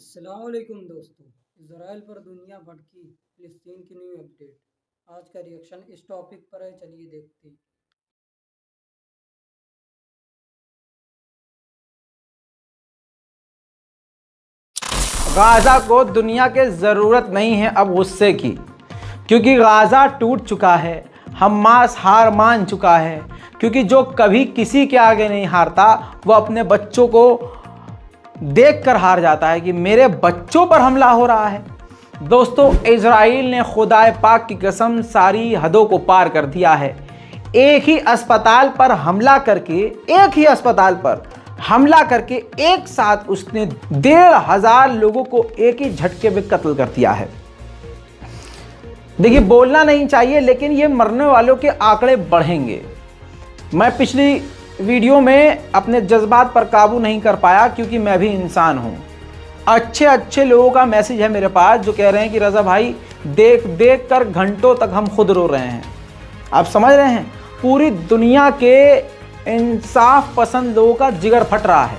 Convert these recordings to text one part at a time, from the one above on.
अस्सलामुअलैकुम दोस्तों। इजराइल पर दुनिया भड़की, फिलिस्तीन की न्यू अपडेट। आज का रिएक्शन इस टॉपिक पर है, चलिए देखते हैं। गाज़ा को दुनिया के ज़रूरत नहीं है अब गुस्से की, क्योंकि गाज़ा टूट चुका है। हमास हार मान चुका है, क्योंकि जो कभी किसी के आगे नहीं हारता वो अपने बच्चों को देखकर हार जाता है कि मेरे बच्चों पर हमला हो रहा है। दोस्तों, इजराइल ने खुदाए पाक की कसम सारी हदों को पार कर दिया है। एक ही अस्पताल पर हमला करके एक साथ उसने 1,500 लोगों को एक ही झटके में कत्ल कर दिया है। देखिए, बोलना नहीं चाहिए, लेकिन ये मरने वालों के आंकड़े बढ़ेंगे। मैं पिछली वीडियो में अपने जज्बात पर काबू नहीं कर पाया, क्योंकि मैं भी इंसान हूं। अच्छे लोगों का मैसेज है मेरे पास जो कह रहे हैं कि रज़ा भाई, देख कर घंटों तक हम खुद रो रहे हैं। आप समझ रहे हैं, पूरी दुनिया के इंसाफ पसंद लोगों का जिगर फट रहा है।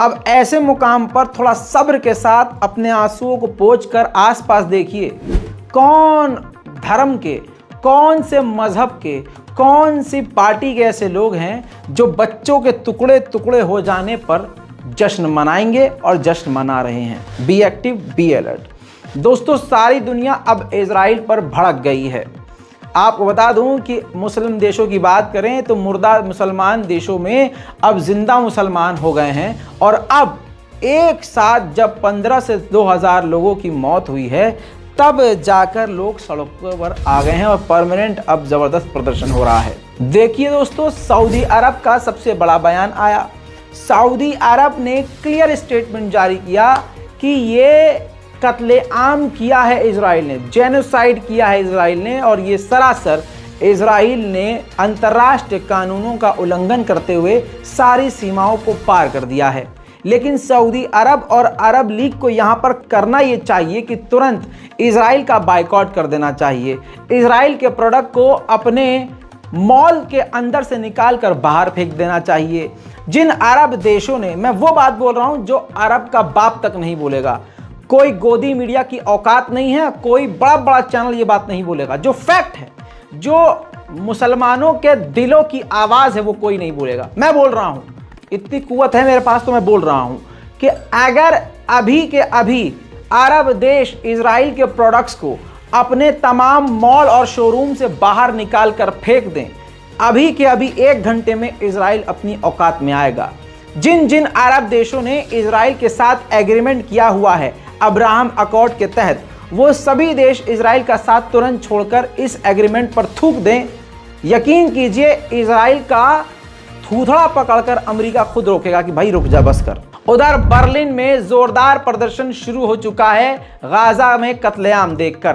अब ऐसे मुकाम पर थोड़ा सब्र के साथ अपने आंसुओं को पोंछ कर आसपास देखिए, कौन धर्म के, कौन से मजहब के, कौन सी पार्टी के ऐसे लोग हैं जो बच्चों के टुकड़े टुकड़े हो जाने पर जश्न मनाएंगे और जश्न मना रहे हैं। Be active, be alert. दोस्तों, सारी दुनिया अब इजराइल पर भड़क गई है। आपको बता दूं कि मुस्लिम देशों की बात करें तो मुर्दा मुसलमान देशों में अब जिंदा मुसलमान हो गए हैं, और अब एक साथ जब 15 से 2,000 लोगों की मौत हुई है, तब जाकर लोग सड़कों पर आ गए हैं और परमानेंट अब जबरदस्त प्रदर्शन हो रहा है। देखिए दोस्तों, सऊदी अरब का सबसे बड़ा बयान आया। सऊदी अरब ने क्लियर स्टेटमेंट जारी किया कि ये कत्ले आम किया है इजराइल ने, जेनोसाइड किया है इजराइल ने, और ये सरासर इजराइल ने अंतर्राष्ट्रीय कानूनों का उल्लंघन करते हुए सारी सीमाओं को पार कर दिया है। लेकिन सऊदी अरब और अरब लीग को यहाँ पर करना ये चाहिए कि तुरंत इजराइल का बायकॉट कर देना चाहिए। इजराइल के प्रोडक्ट को अपने मॉल के अंदर से निकाल कर बाहर फेंक देना चाहिए। जिन अरब देशों ने, मैं वो बात बोल रहा हूँ जो अरब का बाप तक नहीं बोलेगा, कोई गोदी मीडिया की औकात नहीं है, कोई बड़ा चैनल ये बात नहीं बोलेगा। जो फैक्ट है, जो मुसलमानों के दिलों की आवाज़ है, वो कोई नहीं बोलेगा। मैं बोल रहा हूँ, इतनी कुव्वत है मेरे पास, तो मैं बोल रहा हूँ कि अगर अभी के अभी अरब देश इजराइल के प्रोडक्ट्स को अपने तमाम मॉल और शोरूम से बाहर निकाल कर फेंक दें, अभी के अभी 1 घंटे में इजराइल अपनी औकात में आएगा। जिन अरब देशों ने इजराइल के साथ एग्रीमेंट किया हुआ है अब्राहम अकॉर्ड के तहत, वो सभी देश इजराइल का साथ तुरंत छोड़कर इस एग्रीमेंट पर थूक दें। यकीन कीजिए, इजराइल का थूथड़ा पकड़कर अमेरिका खुद रोकेगा कि भाई रुक जा, बस कर। उधर बर्लिन में जोरदार प्रदर्शन शुरू हो चुका है गाजा में कत्लेआम देखकर।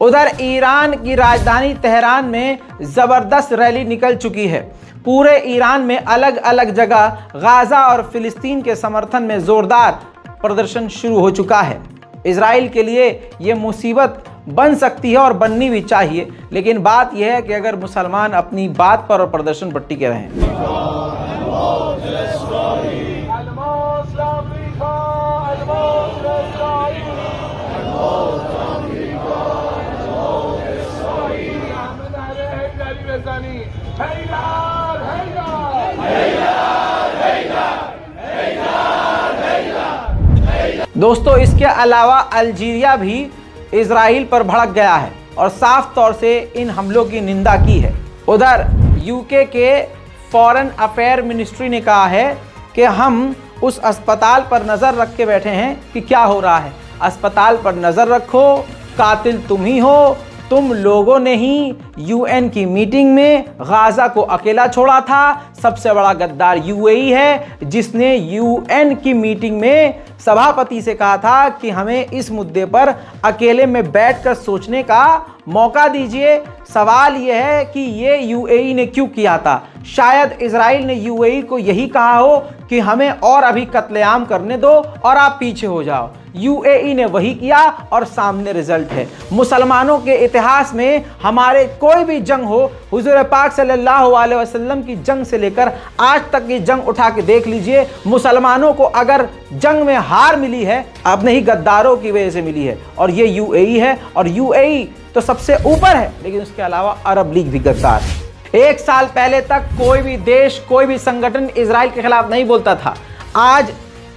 उधर ईरान की राजधानी तेहरान में जबरदस्त रैली निकल चुकी है। पूरे ईरान में अलग अलग जगह गाजा और फिलिस्तीन के समर्थन में जोरदार प्रदर्शन शुरू हो चुका है। इजराइल के लिए ये मुसीबत बन सकती है और बननी भी चाहिए, लेकिन बात यह है कि अगर मुसलमान अपनी बात पर और प्रदर्शन पर टिके रहें। दोस्तों, इसके अलावा अल्जीरिया भी इजराइल पर भड़क गया है और साफ तौर से इन हमलों की निंदा की है। उधर यूके के फॉरेन अफेयर मिनिस्ट्री ने कहा है कि हम उस अस्पताल पर नज़र रख के बैठे हैं कि क्या हो रहा है। अस्पताल पर नज़र रखो, कातिल तुम ही हो। तुम लोगों ने ही यूएन की मीटिंग में गाजा को अकेला छोड़ा था। सबसे बड़ा गद्दार यूएई है, जिसने यूएन की मीटिंग में सभापति से कहा था कि हमें इस मुद्दे पर अकेले में बैठकर सोचने का मौका दीजिए। सवाल यह है कि ये यूएई ने क्यों किया था। शायद इजराइल ने यूएई को यही कहा हो कि हमें और अभी कत्लेआम करने दो और आप पीछे हो जाओ। यूएई ने वही किया और सामने रिजल्ट है। मुसलमानों के इतिहास में हमारे कोई भी जंग हो, हुजूर पाक सल्लल्लाहु अलैहि वसल्लम की जंग से लेकर आज तक की जंग उठा के देख लीजिए, मुसलमानों को अगर जंग में हार मिली है अपने ही गद्दारों की वजह से मिली है, और ये यूएई है। और यूएई तो सबसे ऊपर है, लेकिन उसके अलावा अरब लीग भी गद्दार है। 1 साल पहले तक कोई भी देश, कोई भी संगठन इजराइल के खिलाफ नहीं बोलता था। आज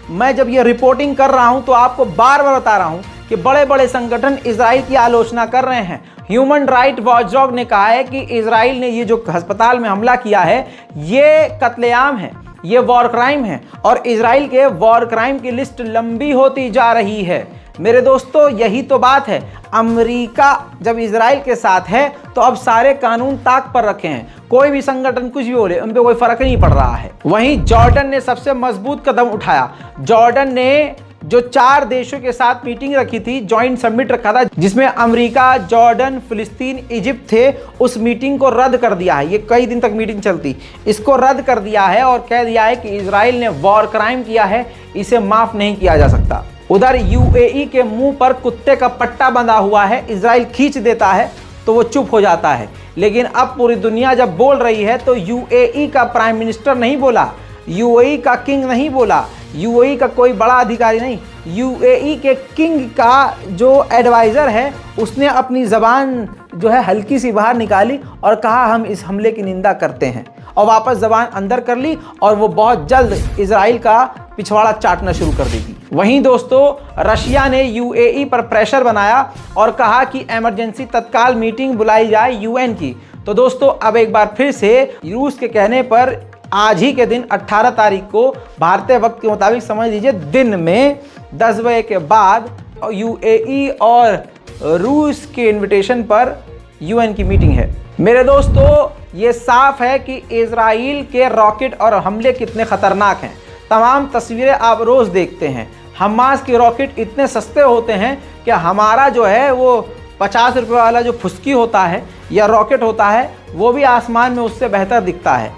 मैं जब ये रिपोर्टिंग कर रहा हूं तो आपको बार बार बता रहा हूं कि बड़े बड़े संगठन इजराइल की आलोचना कर रहे हैं। ह्यूमन राइट वॉचडॉग ने कहा है कि इजराइल ने ये जो अस्पताल में हमला किया है ये कत्लेआम है, ये वॉर क्राइम है, और इजराइल के वॉर क्राइम की लिस्ट लंबी होती जा रही है। मेरे दोस्तों, यही तो बात है। अमेरिका जब इजराइल के साथ है तो अब सारे कानून ताक पर रखे हैं। कोई भी संगठन कुछ भी बोले, उन पे कोई फर्क नहीं पड़ रहा है। वहीं जॉर्डन ने सबसे मजबूत कदम उठाया। जॉर्डन ने जो 4 देशों के साथ मीटिंग रखी थी, जॉइंट समिट रखा था, जिसमें अमेरिका, जॉर्डन, फिलिस्तीन, इजिप्ट थे, उस मीटिंग को रद्द कर दिया है। ये कई दिन तक मीटिंग चलती, इसको रद्द कर दिया है और कह दिया है कि इजराइल ने वॉर क्राइम किया है, इसे माफ नहीं किया जा सकता। उधर यूएई के मुंह पर कुत्ते का पट्टा बंधा हुआ है। इजराइल खींच देता है तो वो चुप हो जाता है, लेकिन अब पूरी दुनिया जब बोल रही है तो यूएई का प्राइम मिनिस्टर नहीं बोला, यूएई का किंग नहीं बोला, यूएई का कोई बड़ा अधिकारी नहीं, यूएई के किंग का जो एडवाइज़र है उसने अपनी ज़बान जो है हल्की सी बाहर निकाली और कहा हम इस हमले की निंदा करते हैं, और वापस ज़बान अंदर कर ली, और वो बहुत जल्द इजराइल का पिछवाड़ा चाटना शुरू कर देगी। वहीं दोस्तों, रशिया ने यूएई पर प्रेशर बनाया और कहा कि इमरजेंसी तत्काल मीटिंग बुलाई जाए यूएन की। तो दोस्तों, अब एक बार फिर से रूस के कहने पर आज ही के दिन 18 तारीख को भारतीय वक्त के मुताबिक समझ लीजिए दिन में 10 बजे के बाद यूएई और रूस के इन्विटेशन पर यूएन की मीटिंग है। मेरे दोस्तों, ये साफ है कि इजराइल के रॉकेट और हमले कितने खतरनाक हैं। तमाम तस्वीरें आप रोज़ देखते हैं। हमास के रॉकेट इतने सस्ते होते हैं कि हमारा जो है वो 50 रुपये वाला जो फुस्की होता है या रॉकेट होता है वो भी आसमान में उससे बेहतर दिखता है।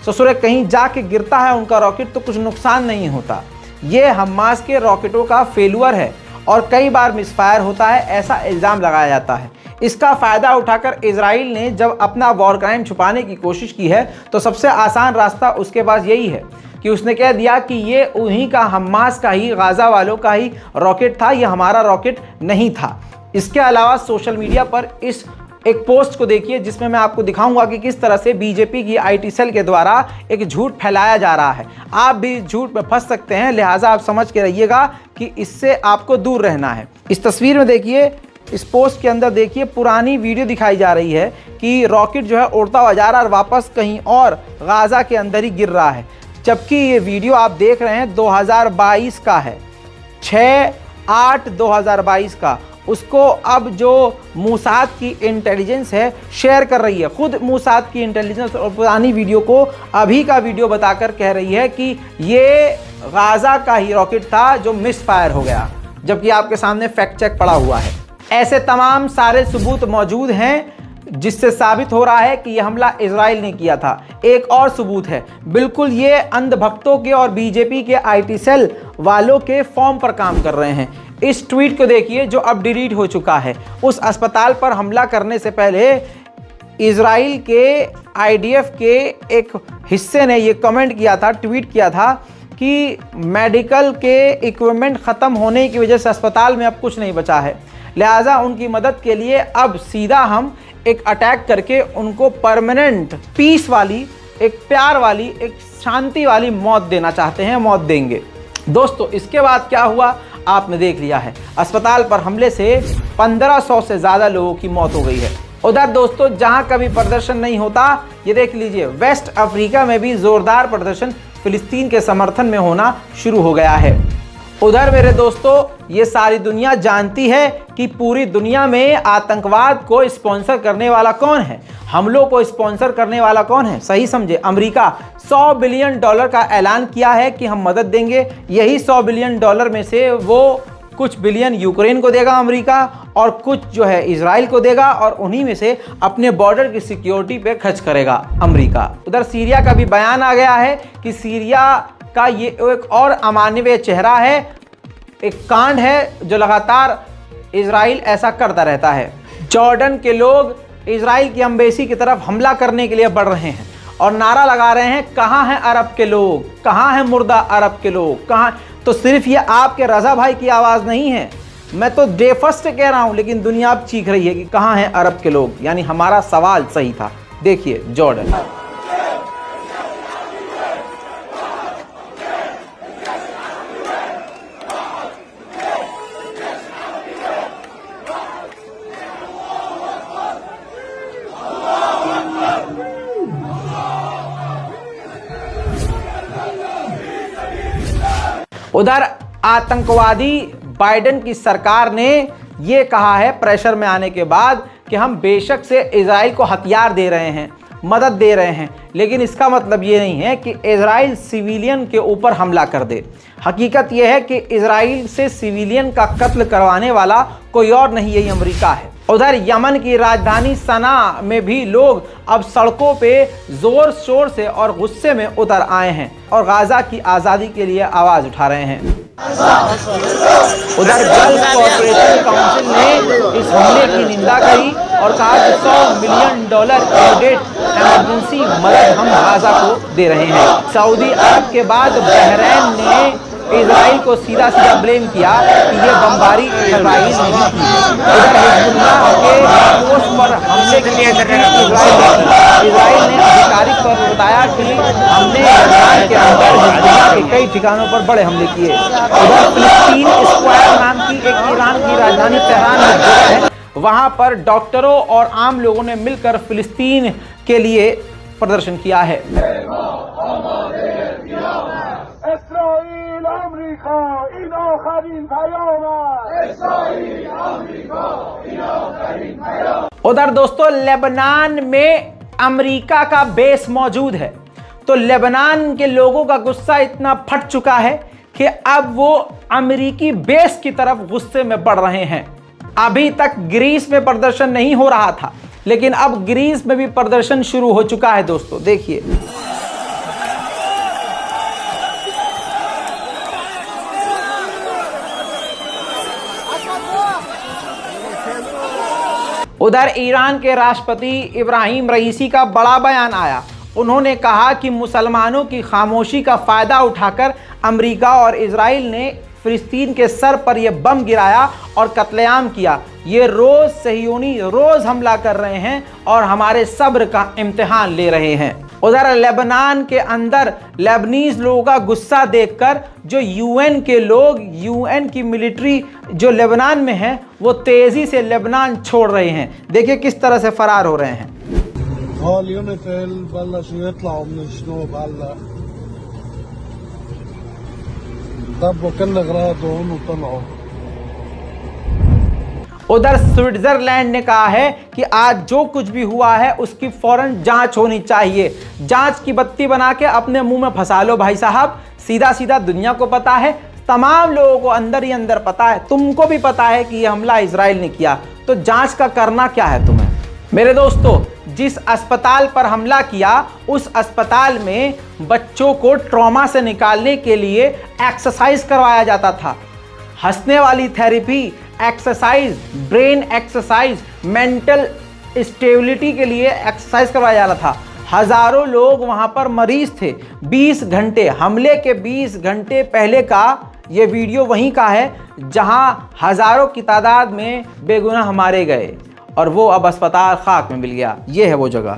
ससुरे कहीं जाके गिरता है उनका रॉकेट तो कुछ नुकसान नहीं होता। ये हमास के रॉकेटों का फेलुअर है और कई बार मिसफायर होता है, ऐसा इल्ज़ाम लगाया जाता है। इसका फ़ायदा उठाकर इजराइल ने जब अपना वॉर क्राइम छुपाने की कोशिश की है तो सबसे आसान रास्ता उसके पास यही है कि उसने कह दिया कि ये उन्हीं का, हमास का ही, गाज़ा वालों का ही रॉकेट था, ये हमारा रॉकेट नहीं था। इसके अलावा सोशल मीडिया पर इस एक पोस्ट को देखिए जिसमें मैं आपको दिखाऊंगा कि किस तरह से बीजेपी की आईटी सेल के द्वारा एक झूठ फैलाया जा रहा है। आप भी इस झूठ में फंस सकते हैं, लिहाजा आप समझ के रहिएगा कि इससे आपको दूर रहना है। इस तस्वीर में देखिए, इस पोस्ट के अंदर देखिए, पुरानी वीडियो दिखाई जा रही है कि रॉकेट जो है उड़ता हुआ जा रहा है और वापस कहीं और गाज़ा के अंदर ही गिर रहा है, जबकि ये वीडियो आप देख रहे हैं 2022 का है, 6/8/2022 का। उसको अब जो मूसाद की इंटेलिजेंस है शेयर कर रही है, खुद मूसाद की इंटेलिजेंस और पुरानी वीडियो को अभी का वीडियो बताकर कह रही है कि ये गाज़ा का ही रॉकेट था जो मिस फायर हो गया, जबकि आपके सामने फैक्ट चेक पड़ा हुआ है। ऐसे तमाम सारे सबूत मौजूद हैं जिससे साबित हो रहा है कि यह हमला इजराइल ने किया था। एक और सबूत है, बिल्कुल ये अंधभक्तों के और बीजेपी के आईटी सेल वालों के फॉर्म पर काम कर रहे हैं। इस ट्वीट को देखिए जो अब डिलीट हो चुका है। उस अस्पताल पर हमला करने से पहले इजराइल के आईडीएफ के एक हिस्से ने ये कमेंट किया था, ट्वीट किया था कि मेडिकल के इक्विपमेंट ख़त्म होने की वजह से अस्पताल में अब कुछ नहीं बचा है, लिहाजा उनकी मदद के लिए अब सीधा हम एक अटैक करके उनको परमानेंट पीस वाली, एक प्यार वाली, एक शांति वाली मौत देना चाहते हैं, मौत देंगे। दोस्तों, इसके बाद क्या हुआ आपने देख लिया है। अस्पताल पर हमले से 1500 से ज़्यादा लोगों की मौत हो गई है। उधर दोस्तों जहां कभी प्रदर्शन नहीं होता, ये देख लीजिए वेस्ट अफ्रीका में भी जोरदार प्रदर्शन फिलिस्तीन के समर्थन में होना शुरू हो गया है। उधर मेरे दोस्तों ये सारी दुनिया जानती है कि पूरी दुनिया में आतंकवाद को स्पॉन्सर करने वाला कौन है, हमलों को स्पॉन्सर करने वाला कौन है, सही समझे, अमेरिका। $100 बिलियन का ऐलान किया है कि हम मदद देंगे। यही $100 बिलियन में से वो कुछ बिलियन यूक्रेन को देगा अमेरिका, और कुछ जो है इजराइल को देगा, और उन्हीं में से अपने बॉर्डर की सिक्योरिटी पे खर्च करेगा अमेरिका। उधर सीरिया का भी बयान आ गया है कि सीरिया का ये एक और अमानवीय चेहरा है, एक कांड है जो लगातार इजराइल ऐसा करता रहता है। जॉर्डन के लोग इजराइल की एम्बेसी की तरफ हमला करने के लिए बढ़ रहे हैं और नारा लगा रहे हैं, कहाँ हैं अरब के लोग, कहाँ हैं मुर्दा अरब के लोग, कहाँ। तो सिर्फ ये आपके रजा भाई की आवाज़ नहीं है, मैं तो डे फर्स्ट कह रहा हूँ, लेकिन दुनिया अब चीख रही है कि कहाँ हैं अरब के लोग। यानी हमारा सवाल सही था। देखिए जॉर्डन। उधर आतंकवादी बाइडेन की सरकार ने यह कहा है प्रेशर में आने के बाद कि हम बेशक से इजराइल को हथियार दे रहे हैं, मदद दे रहे हैं, लेकिन इसका मतलब ये नहीं है कि इजराइल सिविलियन के ऊपर हमला कर दे। हकीकत यह है कि इजराइल से सिविलियन का कत्ल करवाने वाला कोई और नहीं, यही अमेरिका है। उधर यमन की राजधानी सना में भी लोग अब सड़कों पे जोर शोर से और गुस्से में उतर आए हैं और गाजा की आज़ादी के लिए आवाज़ उठा रहे हैं। उधर गल्फ कॉर्पोरेशन काउंसिल ने इस हमले की निंदा करी और कहा कि $100 मिलियन इमीडिएट इमरजेंसी मदद हम गाजा को दे रहे हैं। सऊदी अरब के बाद बहरीन ने इजराइल को सीधा सीधा ब्लेम किया कि ये बमबारी इजराइल नहीं की। उधर हिजबुल्लाह के पोस्ट पर हमले के लिए इजराइल ने आधिकारिक तौर पर बताया कि हमने लेबनान के अंदर हिजबुल्लाह के कई ठिकानों पर बड़े हमले किए। उधर फिलिस्तीन स्क्वायर नाम की एक ईरान की राजधानी तेहरान में जगह है, वहां पर डॉक्टरों और आम लोगों ने मिलकर फिलिस्तीन के लिए प्रदर्शन किया है। उधर दोस्तों लेबनान में अमेरिका का बेस मौजूद है, तो लेबनान के लोगों का गुस्सा इतना फट चुका है कि अब वो अमेरिकी बेस की तरफ गुस्से में बढ़ रहे हैं। अभी तक ग्रीस में प्रदर्शन नहीं हो रहा था, लेकिन अब ग्रीस में भी प्रदर्शन शुरू हो चुका है दोस्तों, देखिए। उधर ईरान के राष्ट्रपति इब्राहिम रईसी का बड़ा बयान आया। उन्होंने कहा कि मुसलमानों की खामोशी का फायदा उठाकर अमेरिका और इजराइल ने फिलिस्तीन के सर पर यह बम गिराया और कत्लेआम किया। ये रोज सहियोनी रोज हमला कर रहे हैं और हमारे सब्र का इम्तिहान ले रहे हैं। उधर लेबनान के अंदर लेबनीज लोगों का गुस्सा देखकर जो यूएन के लोग, यूएन की मिलिट्री जो लेबनान में है, वो तेजी से लेबनान छोड़ रहे हैं। देखिए किस तरह से फरार हो रहे हैं। उधर स्विट्जरलैंड ने कहा है कि आज जो कुछ भी हुआ है उसकी फौरन जांच होनी चाहिए। जांच की बत्ती बना के अपने मुंह में फंसा लो भाई साहब। सीधा सीधा दुनिया को पता है, तमाम लोगों को अंदर ही अंदर पता है, तुमको भी पता है कि यह हमला इजराइल ने किया, तो जांच का करना क्या है तुम्हें। मेरे दोस्तों, जिस अस्पताल पर हमला किया उस अस्पताल में बच्चों को ट्रॉमा से निकालने के लिए एक्सरसाइज करवाया जाता था। हंसने वाली therapy, exercise, brain exercise, mental stability के लिए एक्सरसाइज करवाया जा रहा था। हजारों लोग वहां पर मरीज थे। 20 घंटे, हमले के 20 घंटे पहले का ये वीडियो वहीं का है जहां हजारों की तादाद में बेगुनाह मारे गए और वो अब अस्पताल खाक में मिल गया। ये है वो जगह।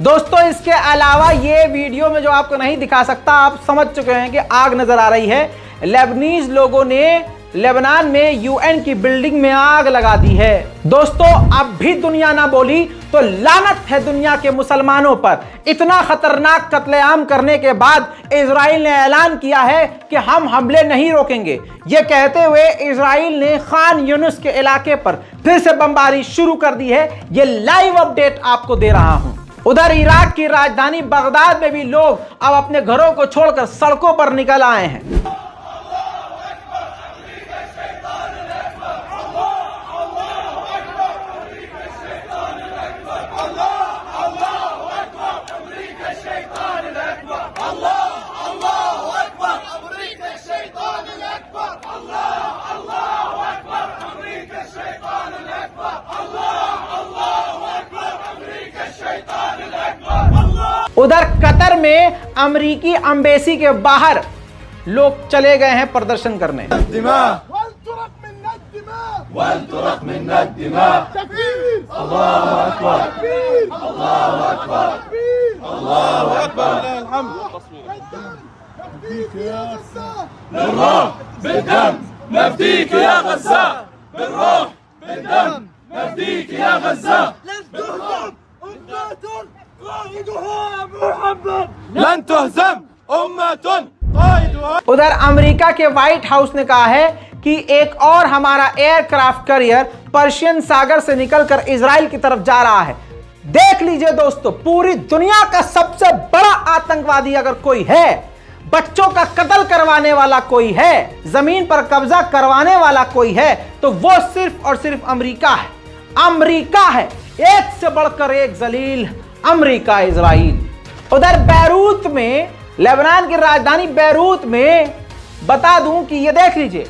दोस्तों इसके अलावा ये वीडियो में जो आपको नहीं दिखा सकता, आप समझ चुके हैं कि आग नजर आ रही है। लेबनीज लोगों ने लेबनान में यूएन की बिल्डिंग में आग लगा दी है। दोस्तों अब भी दुनिया ना बोली तो लानत है दुनिया के मुसलमानों पर। इतना खतरनाक कत्लेआम करने के बाद इजराइल ने ऐलान किया है कि हम हमले नहीं रोकेंगे। ये कहते हुए इजराइल ने खान यूनुस के इलाके पर फिर से बमबारी शुरू कर दी है। ये लाइव अपडेट आपको दे रहा हूं। उधर इराक की राजधानी बगदाद में भी लोग अब अपने घरों को छोड़कर सड़कों पर निकल आए हैं। उधर कतर में अमेरिकी एम्बेसी के बाहर लोग चले गए हैं प्रदर्शन करने। उधर अमेरिका के व्हाइट हाउस ने कहा है कि एक और हमारा एयरक्राफ्ट कैरियर पर्शियन सागर से निकलकर इजराइल की तरफ जा रहा है। देख लीजिए दोस्तों, पूरी दुनिया का सबसे बड़ा आतंकवादी अगर कोई है, बच्चों का कत्ल करवाने वाला कोई है, जमीन पर कब्जा करवाने वाला कोई है, तो वो सिर्फ और सिर्फ अमेरिका है। अमेरिका है, एक से बढ़कर एक जलील अमेरिका इजराइल। उधर बैरूत में, लेबनान की राजधानी बैरूत में बता दूं कि ये देख लीजिए,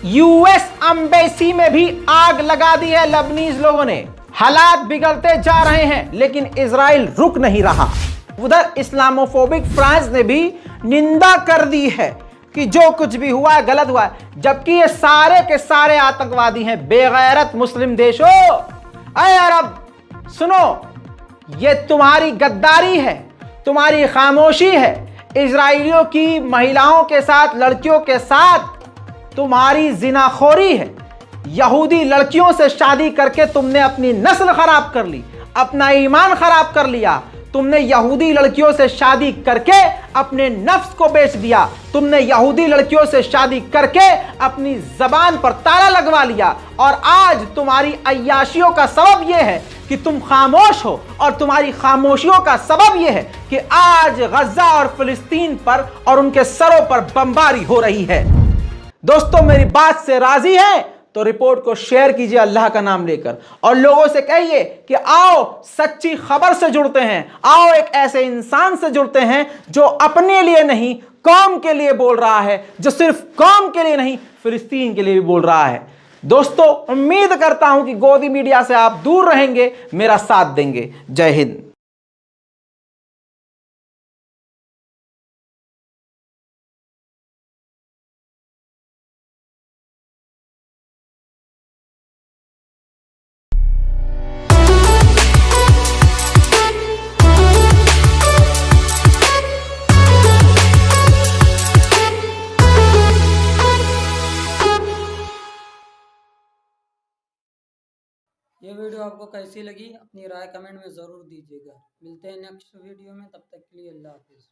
यूएस एम्बेसी में भी आग लगा दी है लेबनीज लोगों ने। हालात बिगड़ते जा रहे हैं लेकिन इजराइल रुक नहीं रहा। उधर इस्लामोफोबिक फ्रांस ने भी निंदा कर दी है कि जो कुछ भी हुआ है गलत हुआ है, जबकि ये सारे के सारे आतंकवादी हैं। बेगैरत मुस्लिम देशों, अरे अरब सुनो, ये तुम्हारी गद्दारी है, तुम्हारी खामोशी है। इजराइलियों की महिलाओं के साथ, लड़कियों के साथ तुम्हारी जिनाखोरी है। यहूदी लड़कियों से शादी करके तुमने अपनी नस्ल खराब कर ली, अपना ईमान खराब कर लिया। तुमने यहूदी लड़कियों से शादी करके अपने नफ्स को बेच दिया। तुमने यहूदी लड़कियों से शादी करके अपनी जबान पर ताला लगवा लिया। और आज तुम्हारी अय्याशियों का सबब यह है कि तुम खामोश हो, और तुम्हारी खामोशियों का सबब यह है कि आज गजा और फिलिस्तीन पर और उनके सरों पर बमबारी हो रही है। दोस्तों मेरी बात से राजी हैं तो रिपोर्ट को शेयर कीजिए अल्लाह का नाम लेकर, और लोगों से कहिए कि आओ सच्ची खबर से जुड़ते हैं, आओ एक ऐसे इंसान से जुड़ते हैं जो अपने लिए नहीं कौम के लिए बोल रहा है, जो सिर्फ कौम के लिए नहीं फिलिस्तीन के लिए भी बोल रहा है। दोस्तों उम्मीद करता हूं कि गोदी मीडिया से आप दूर रहेंगे, मेरा साथ देंगे। जय हिंद। ये वीडियो आपको कैसी लगी अपनी राय कमेंट में ज़रूर दीजिएगा। मिलते हैं नेक्स्ट वीडियो में, तब तक के लिए अल्लाह हाफिज़।